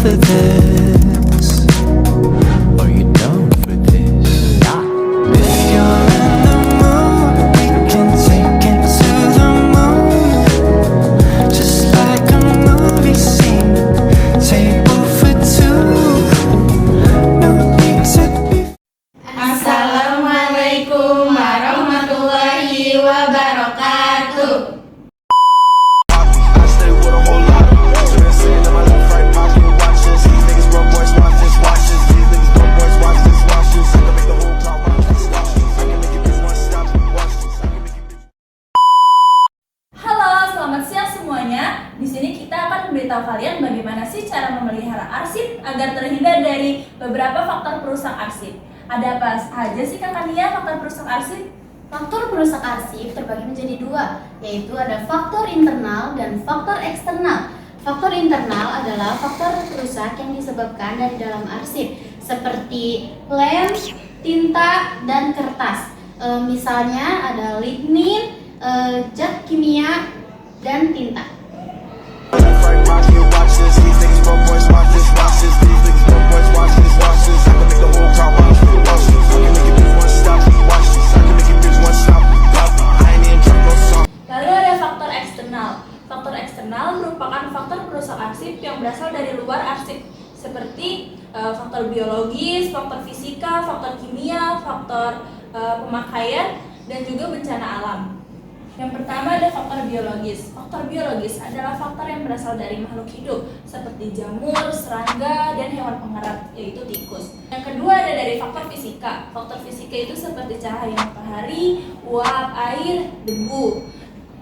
for this? Are you down for this? If you're in the mood, we can take it to the moon. Just like a movie scene, table for two. No need to be. Assalamualaikum warahmatullahi wabarakatuh. I stay with a whole lot of so they're saying to my left, right pocket, watch this. These niggas broke boys, watch this, watch this. These niggas broke boys, watch this, watch this. I can make the whole crowd watch this, watch this. I can make it bitch one stop, watch this. I can make it bitch. Halo, selamat siang semuanya. Di sini kita akan memberitahu kalian bagaimana sih cara memelihara arsip agar terhindar dari beberapa faktor perusak arsip. Ada apa aja sih Kak Kania faktor perusak arsip? Faktor perusak arsip terbagi menjadi dua, yaitu ada faktor internal dan faktor eksternal. Faktor internal adalah faktor perusak yang disebabkan dari dalam arsip, seperti lem, tinta, dan kertas. Misalnya ada lignin, zat kimia, dan tinta. Left, right pocket, watch this. These niggas broke boys, watch this, watch this. These niggas broke boys, watch this, watch this. I can make the whole crowd watch this, watch this. I can make it bitch one stop, watch this. I can make it bitch one stop, watch this. I ain't even drunk no song. Lalu ada faktor eksternal. Faktor eksternal merupakan faktor perusak arsip yang berasal dari luar arsip, seperti faktor biologis, faktor fisika, faktor kimia, faktor pemakaian, dan juga bencana alam. Yang pertama ada faktor biologis. Faktor biologis adalah faktor yang berasal dari makhluk hidup seperti jamur, serangga, dan hewan pengerat, yaitu tikus. Yang kedua ada dari faktor fisika. Faktor fisika itu seperti cahaya matahari, uap, air, debu,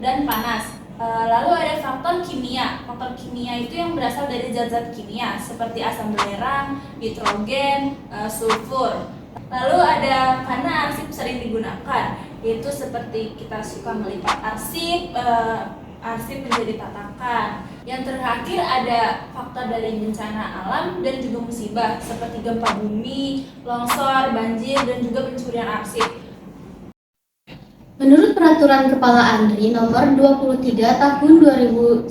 dan panas. Lalu ada faktor kimia. Faktor kimia itu yang berasal dari zat-zat kimia seperti asam belerang, nitrogen, sulfur. Lalu ada karena arsip sering digunakan, yaitu seperti kita suka melipat arsip, arsip menjadi tatakan. Yang terakhir ada faktor dari bencana alam dan juga musibah seperti gempa bumi, longsor, banjir, dan juga pencurian arsip. Menurut Peraturan Kepala Andri Nomor 23 Tahun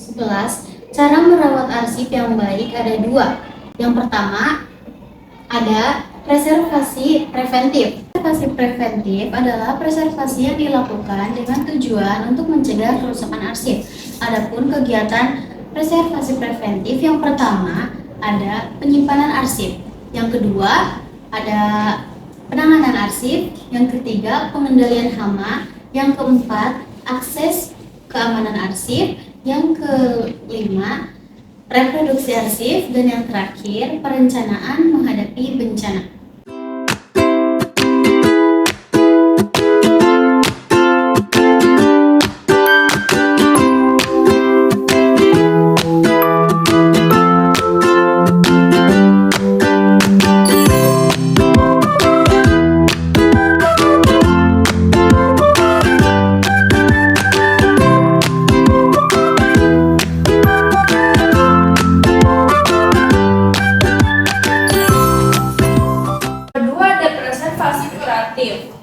2011, cara merawat arsip yang baik ada dua. Yang pertama ada preservasi preventif. Preservasi preventif adalah preservasi yang dilakukan dengan tujuan untuk mencegah kerusakan arsip. Adapun kegiatan preservasi preventif yang pertama ada penyimpanan arsip, yang kedua ada penanganan arsip, yang ketiga pengendalian hama, yang keempat akses keamanan arsip, yang kelima reproduksi arsip, dan yang terakhir perencanaan menghadapi bencana.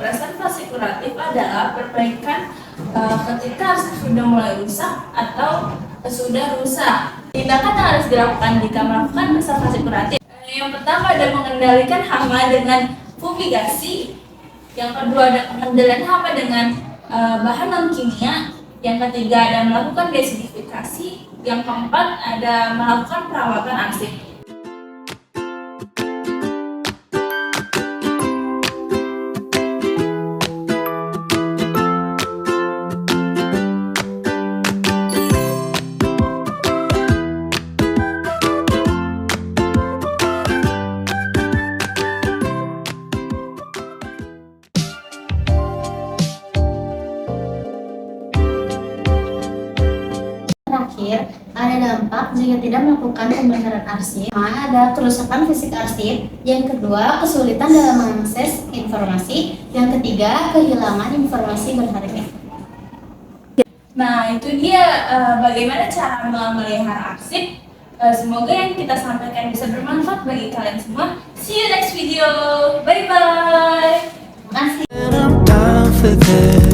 Preservasi kuratif adalah perbaikan ketika arsip sudah mulai rusak atau sudah rusak. Tindakan yang harus dilakukan jika melakukan preservasi kuratif. Yang pertama ada mengendalikan hama dengan fumigasi. Yang kedua ada pengendalian hama dengan bahan non kimia. Yang ketiga ada melakukan desidifikasi. Yang keempat ada melakukan perawatan arsip. Terakhir, ada dampak jika tidak melakukan pembakaran arsip. Ada kerusakan fisik arsip. Yang kedua, kesulitan dalam mengakses informasi. Yang ketiga, kehilangan informasi berharga. Nah, itu dia bagaimana cara memelihara arsip. Semoga yang kita sampaikan bisa bermanfaat bagi kalian semua. See you next video. Bye bye. Terima kasih. And I'm down for this.